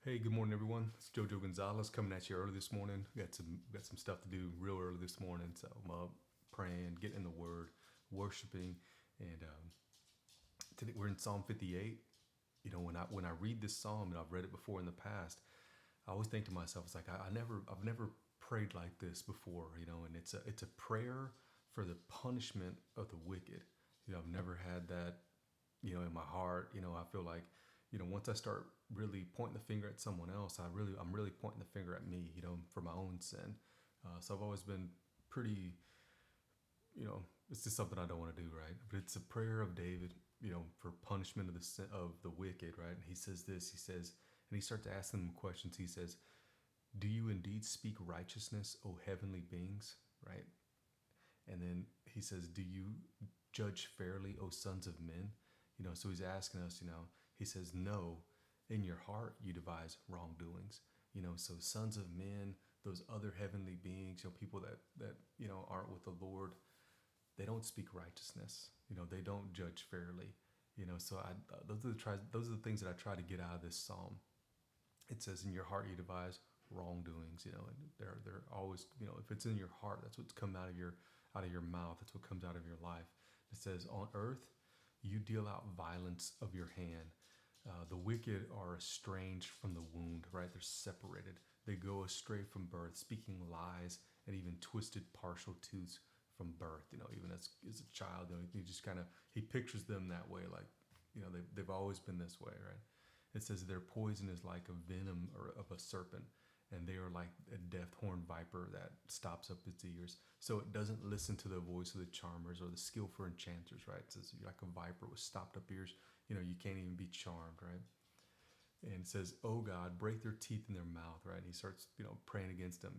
Hey, good morning, everyone. It's Jojo Gonzalez coming at you early this morning. Got some stuff to do real early this morning, so I'm up praying, getting in the Word, worshiping, and today we're in Psalm 58. You know, when I read this psalm, and I've read it before in the past, I always think to myself, it's like I've never prayed like this before. You know, and it's a prayer for the punishment of the wicked. You know, I've never had that, in my heart. I feel like, once I start really pointing the finger at someone else, I'm really pointing the finger at me, for my own sin. So I've always been pretty, it's just something I don't want to do, right? But it's a prayer of David, for punishment of the sin, of the wicked, right? And he says this, he says, and he starts asking them questions. He says, "Do you indeed speak righteousness, O heavenly beings?" Right? And then he says, "Do you judge fairly, O sons of men?" So he's asking us, he says, "No, in your heart you devise wrongdoings." So sons of men, those other heavenly beings, people that aren't with the Lord, they don't speak righteousness. They don't judge fairly. So those are the things that I try to get out of this psalm. It says, "In your heart you devise wrongdoings." And they're always, if it's in your heart, that's what's come out of your mouth. That's what comes out of your life. It says, "On earth you deal out violence of your hand." The wicked are estranged from the wound, right? They're separated. They go astray from birth, speaking lies and even twisted partial truths from birth. Even as a child, he just kind of, he pictures them that way, like, they've always been this way, right? It says their poison is like a venom or of a serpent, and they are like a death horned viper that stops up its ears. So it doesn't listen to the voice of the charmers or the skillful enchanters, right? It says you're like a viper with stopped up ears. You can't even be charmed, right? And it says, "Oh God, break their teeth in their mouth," right? And he starts, praying against them.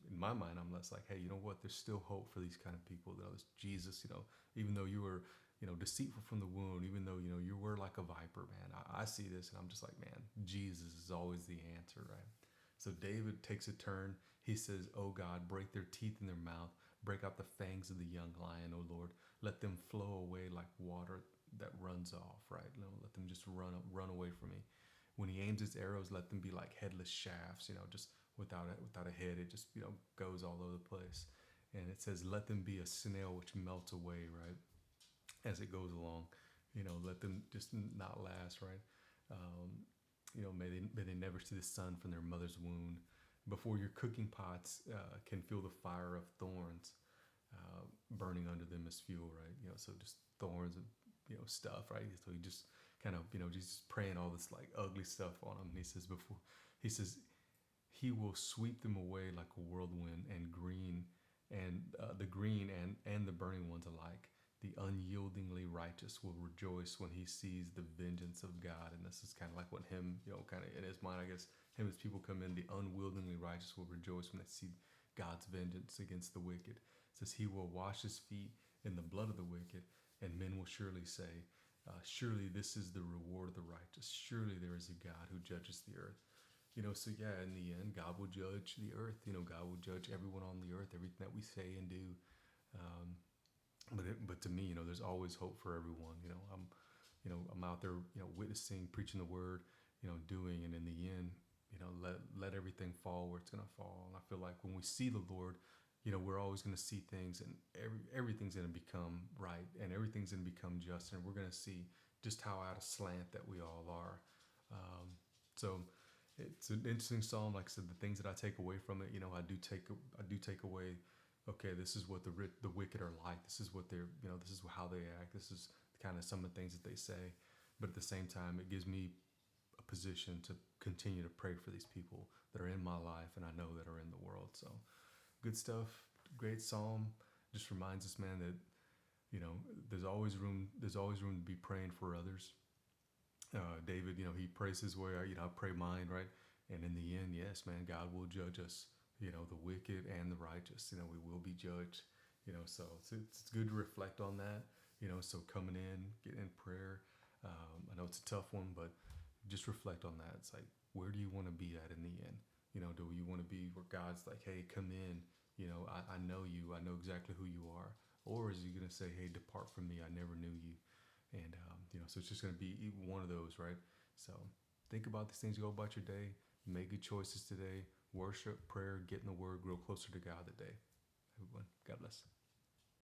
In my mind, I'm less like, hey, you know what? There's still hope for these kind of people. There's Jesus, even though you were, deceitful from the womb, even though, you were like a viper, man. I see this and I'm just like, man, Jesus is always the answer, right? So David takes a turn. He says, "Oh God, break their teeth in their mouth, break out the fangs of the young lion, O Lord. Let them flow away like water that runs off," right? Let them just run away from me. When he aims his arrows, let them be like headless shafts, just without a head. It just, goes all over the place. And it says, "Let them be a snail which melts away," right? As it goes along, let them just not last, right? Um, may they never see the sun from their mother's womb. Before your cooking pots can feel the fire of thorns burning under them as fuel, right? So just thorns and stuff, right? So he just kind of just praying all this like ugly stuff on them. And he says he will sweep them away like a whirlwind, and green and the green and the burning ones alike. The unyieldingly righteous will rejoice when he sees the vengeance of God. And this is kind of like what him, kind of in his mind, I guess, him as people come in, the unwieldingly righteous will rejoice when they see God's vengeance against the wicked. It says he will wash his feet in the blood of the wicked, and men will surely say, "Surely this is the reward of the righteous. Surely there is a God who judges the earth." So yeah, in the end, God will judge the earth. God will judge everyone on the earth, everything that we say and do. Um, but to me, there's always hope for everyone. I'm out there, witnessing, preaching the word, doing, and in the end, let everything fall where it's gonna fall. And I feel like when we see the Lord, we're always gonna see things, and everything's gonna become right, and everything's gonna become just, and we're gonna see just how out of slant that we all are. So it's an interesting psalm. Like I said, the things that I take away from it, I do take away. Okay, this is what the wicked are like. This is what they're, this is how they act. This is kind of some of the things that they say. But at the same time, it gives me a position to continue to pray for these people that are in my life and I know that are in the world. So good stuff. Great psalm. Just reminds us, man, that there's always room. There's always room to be praying for others. David, he prays his way. I pray mine, right? And in the end, yes, man, God will judge us. The wicked and the righteous. We will be judged. So it's good to reflect on that. So coming in, getting in prayer. I know it's a tough one, but just reflect on that. It's like, where do you want to be at in the end? Do you want to be where God's like, "Hey, come in. I know you. I know exactly who you are." Or is he going to say, "Hey, depart from me. I never knew you." And, so it's just going to be one of those, right? So think about these things. Go about your day. Make good choices today. Worship, prayer, get in the Word, grow closer to God today. Everyone, God bless.